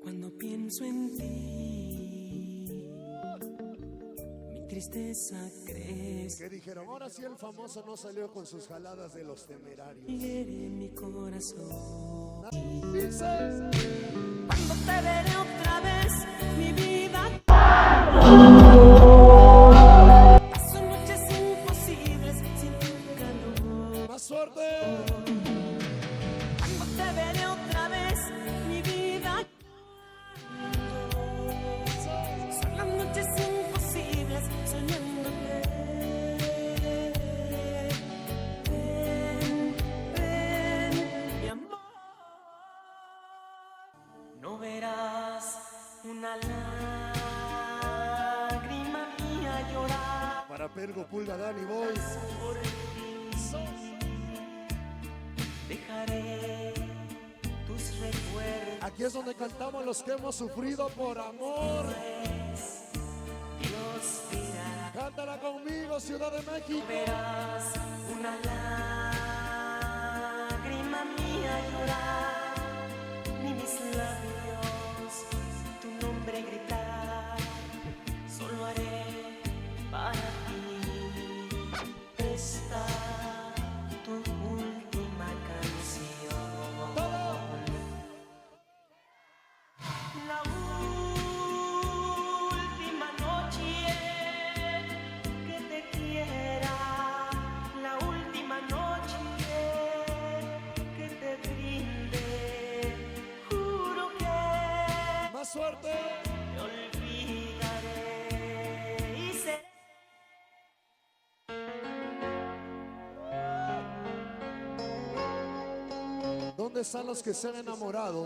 Cuando pienso en ti, mi tristeza crece. Que dijeron, ahora sí el famoso no salió con sus jaladas de Los Temerarios. Hiere mi corazón. Dice, Cuando te veré otra vez, mi vida. Paso noches imposibles sin tu calor. más suerte. Cuando te veré otra vez, mi vida. Son las noches imposibles soñándote. Ven, mi amor. No verás una lágrima mía llorar Para Pergo, Pulga, Dani Boy. por ti. Dejaré tus recuerdos. Aquí es donde cantamos los que hemos sufrido por amor. Dios dirá, Cántala conmigo, Ciudad de México. verás una lágrima mía llorar, ni mis labios tu nombre gritar. Solo haré para ti esta tu última canción. La última noche que te quiera, la última noche que te brinde, juro que Más suerte. te olvidaré y seré. ¿Dónde están los que se han enamorado?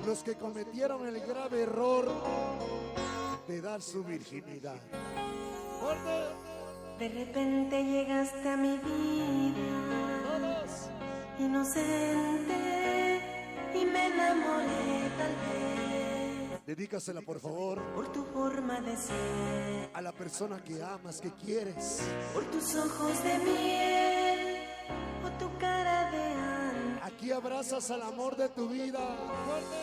Los que cometieron el grave error de dar su virginidad. ¡Fuerte! De repente llegaste a mi vida, ¡Todos! inocente, y me enamoré tal vez Dedícasela, por favor, por tu forma de ser, a la persona que amas, que quieres. por tus ojos de miel o tu cara de ángel. Aquí abrazas al amor de tu vida. ¡Fuerte!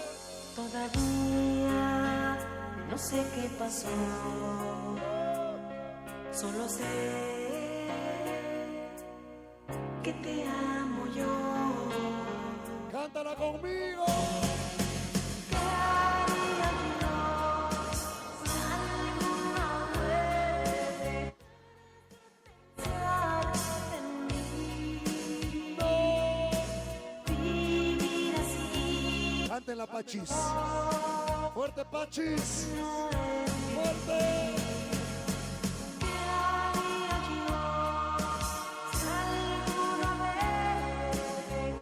Todavía no sé qué pasó, solo sé que te amo yo. ¡Cántala conmigo! ¿Qué haría yo si alguna vez pensar en mí? ¡No! Vivir así Cántenla, Pachis. ¡Fuerte, Pachis! no es mi. ¡Fuerte! ¿Qué haría yo si alguna vez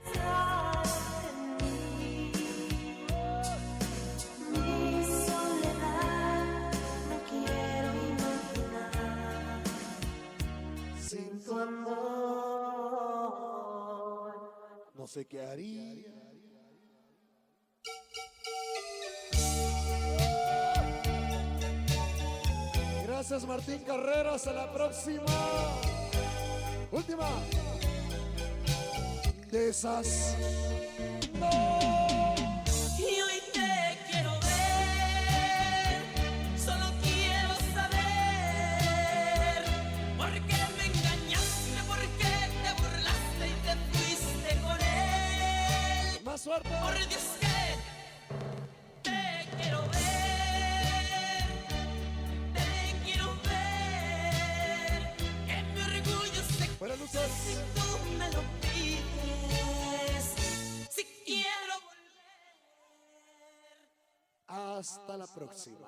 pensar en mí? Mi soledad no quiero imaginar Sin tu amor. no sé qué haría. Gracias, Martín Carrera. Hasta la próxima. Última. De esas. No. Y hoy te quiero ver, solo quiero saber por qué me engañaste, por qué te burlaste y te fuiste con él. Más suerte. Por Dios que te quiero ver, te quiero ver, que mi orgullo se Buenas si luces. tú me lo pides, si quiero volver. Hasta la próxima.